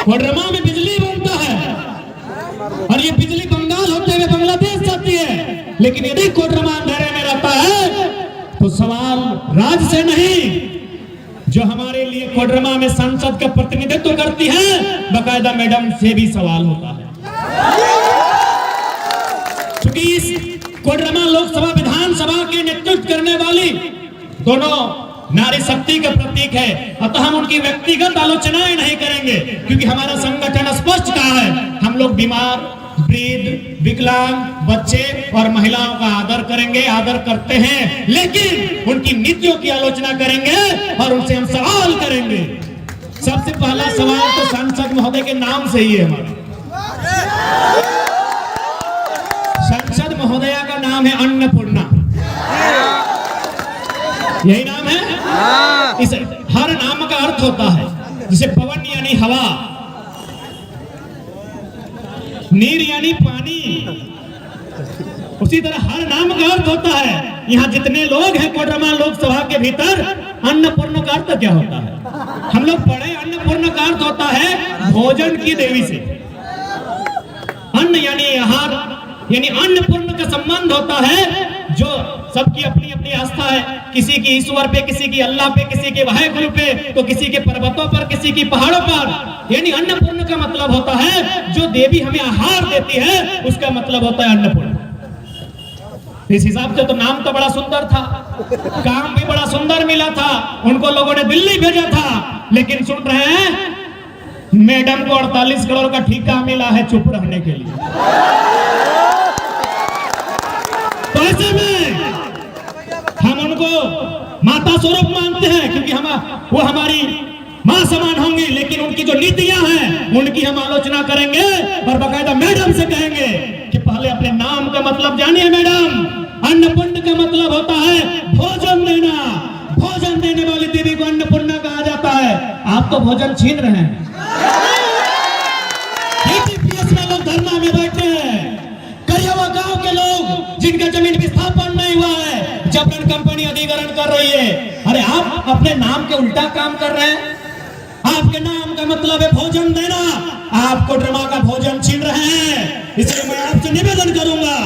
कोडरमा में बिजली बनता है और ये बिजली बंगाल होते हुए बांग्लादेश जाती है, लेकिन यदि कोडरमा अंधेरे में रहता है तो सवाल राज्य से नहीं, जो हमारे लिए कोडरमा में संसद का प्रतिनिधित्व करती है बाकायदा मैडम से भी सवाल होता है। क्योंकि इस कोडरमा लोकसभा विधानसभा के नेतृत्व करने वाली दोनों नारी शक्ति का प्रतीक है, अतः हम उनकी व्यक्तिगत आलोचनाएं नहीं करेंगे, क्योंकि हमारा संगठन स्पष्ट कहा है हम लोग बीमार, वृद्ध, विकलांग, बच्चे और महिलाओं का आदर करेंगे, आदर करते हैं, लेकिन उनकी नीतियों की आलोचना करेंगे और उनसे हम सवाल करेंगे। सबसे पहला सवाल तो सांसद महोदय के नाम से ही है। हमारा सांसद महोदया का नाम है अन्नपूर्णा, यही नाम है। इस हर नाम का अर्थ होता है, जैसे पवन यानी हवा, नीर यानी पानी, उसी तरह हर नाम का अर्थ होता है। यहाँ जितने लोग हैं कोडरमा लोकसभा के भीतर, अन्नपूर्ण का अर्थ क्या होता है? हम लोग पढ़े, अन्नपूर्ण का अर्थ होता है भोजन की देवी से। अन्न यानी आहार, यानी अन्नपूर्ण का संबंध होता है, जो सबकी अपनी अपनी आस्था है, किसी की ईश्वर पे, किसी की अल्लाह पे, किसी के वाहेगुरु पे, तो किसी के पर्वतों पर, किसी की पहाड़ों पर। यानी अन्नपूर्ण का मतलब होता है जो देवी हमें आहार देती है, उसका मतलब होता है अन्नपूर्ण। इस हिसाब से तो नाम तो बड़ा सुंदर था, काम भी बड़ा सुंदर मिला था, उनको लोगों ने दिल्ली भेजा था, लेकिन सुन रहे हैं मैडम को 48 करोड़ का ठेका मिला है चुप रहने के लिए। तो ऐसे में हम उनको माता स्वरूप मानते हैं, क्योंकि वो हमारी मां समान होंगी, लेकिन उनकी जो नीतियां हैं उनकी हम आलोचना करेंगे और बाकायदा मैडम से कहेंगे कि पहले अपने नाम का मतलब जानिए मैडम। अन्नपूर्ण का मतलब होता है भोजन देना, भोजन देने वाली देवी को अन्नपूर्णा कहा जाता है। आप तो भोजन छीन रहे हैं। में लोग धरना में बैठे हैं, करियावा गांव के लोग जिनका जमीन विस्थापन नहीं हुआ है, जबरन कंपनी अधिग्रहण कर रही है। अरे आप अपने नाम के उल्टा काम कर रहे हैं। आपके नाम का मतलब है भोजन देना, आप कोडरमा का भोजन छीन रहे हैं। इसलिए मैं आपसे निवेदन करूंगा,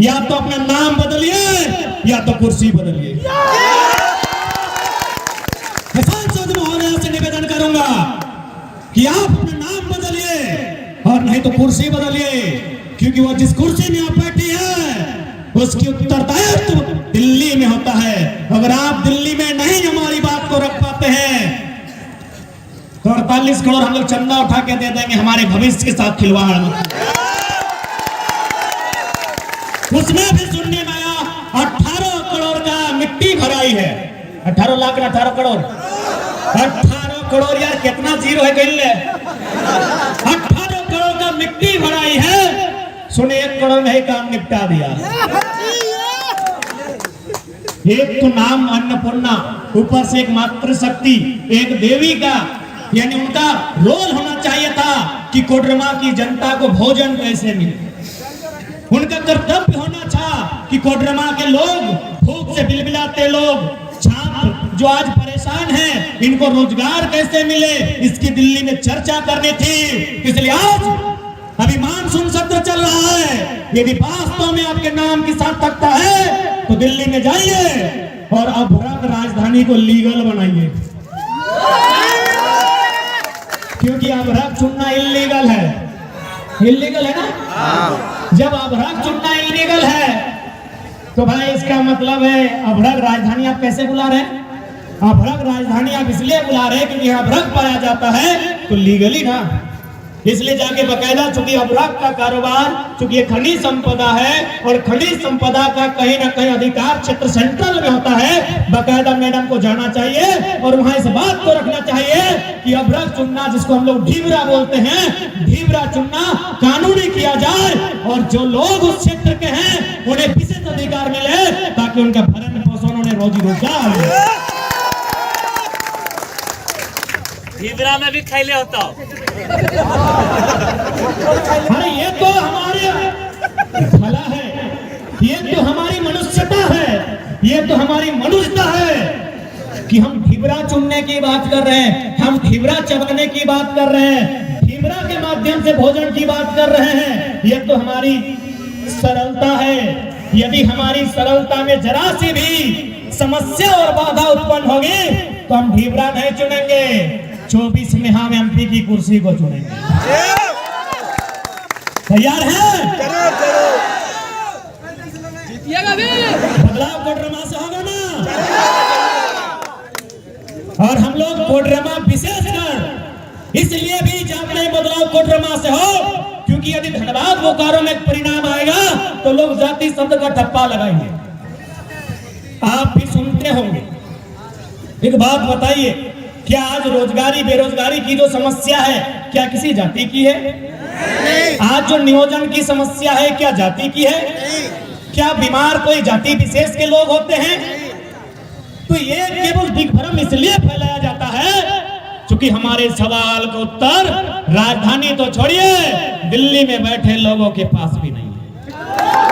या तो अपना नाम बदलिए या तो कुर्सी बदलिए। मैं सांसद महोदय से निवेदन करूंगा कि आप अपना नाम बदलिए और नहीं तो कुर्सी बदलिए, क्योंकि वो जिस कुर्सी में आप बैठी है उसकी उत्तरदायित्व दिल्ली में होता है। अगर आप दिल्ली में नहीं हमारी बात को रख पाते हैं तो 48 करोड़ हम लोग चंदा उठा के दे देंगे, हमारे भविष्य के साथ खिलवाड़ मत। उसमें भी सुनने में आया 18 करोड़ का मिट्टी भराई है। 18 लाख ना 18 करोड़, 18 करोड़ यार कितना जीरो है गले। 18 करोड़ का मिट्टी भराई है, सुने 1 करोड़ में ही काम निपटा दिया। एक तो नाम अन्नपूर्णा, ऊपर से एक मातृशक्ति, एक देवी का, यानी उनका रोल होना चाहिए था कि कोडरमा की जनता को भोजन कैसे मिले। उनका कर्तव्य होना था कि कोडरमा के लोग, भूख से बिलबिलाते लोग, छात्र जो आज परेशान हैं, इनको रोजगार कैसे मिले, इसकी दिल्ली में चर्चा करनी थी। इसलिए आज अभी मानसून सत्र चल रहा है, यदि वास्तव में आपके नाम की सार्थकता है तो दिल्ली में जाइए और अभ्रक राजधानी को लीगल बनाइए, क्योंकि अभ्रक चुनना इल्लीगल है। इल्लीगल है ना? जब अभ्रक चुनना इल्लीगल है तो भाई इसका मतलब है अभ्रक राजधानी आप कैसे बुला रहे हैं? अभ्रक राजधानी आप इसलिए बुला रहे हैं क्योंकि अभ्रक पाया जाता है तो लीगली ना, इसलिए जाके बकायदा, चूंकि अभ्रक का कारोबार, चूंकि ये खनिज संपदा है और खनिज संपदा का कहीं ना कहीं अधिकार क्षेत्र सेंट्रल में होता है, बकायदा मैडम को जाना चाहिए और वहां इस बात को रखना चाहिए कि अभ्रक चुनना, जिसको हम लोग ढीबरा बोलते हैं, ढीबरा चुनना कानूनी किया जाए और जो लोग उस क्षेत्र के हैं उन्हें विशेष अधिकार मिले ताकि उनका भरण पोषण, उन्हें रोजी रोजगार मिले। ढीबरा में भी खैले होता। अरे ये तो हमारे भला है, ये तो हमारी मनुष्यता है, ये तो हमारी मनुष्यता है कि हम ढीबरा चुनने की बात कर रहे हैं, हम ढीबरा चबाने की बात कर रहे हैं। ढीबरा के माध्यम से भोजन की बात कर रहे हैं, यह तो हमारी सरलता है। यदि हमारी सरलता में जरा सी भी समस्या और बाधा उत्पन्न होगी तो हम ढीबरा नहीं चुनेंगे, 24 में हम एमपी की कुर्सी को चुनेंगे। तैयार है? बदलाव कोडरमा से होगा ना? और हम लोग कोडरमा विशेषकर इसलिए भी चाहते हैं बदलाव कोडरमा से हो, क्योंकि यदि धनबाद बोकारो में परिणाम आएगा तो लोग जाति शब्द का ठप्पा लगाएंगे। आप भी सुनते होंगे। एक बात बताइए, क्या आज रोजगारी बेरोजगारी की जो समस्या है क्या किसी जाति की है? आज जो नियोजन की समस्या है क्या जाति की है? क्या बीमार कोई जाति विशेष के लोग होते हैं? तो ये केवल दिग्भ्रम इसलिए फैलाया जाता है क्योंकि हमारे सवाल का उत्तर राजधानी तो छोड़िए, दिल्ली में बैठे लोगों के पास भी नहीं है।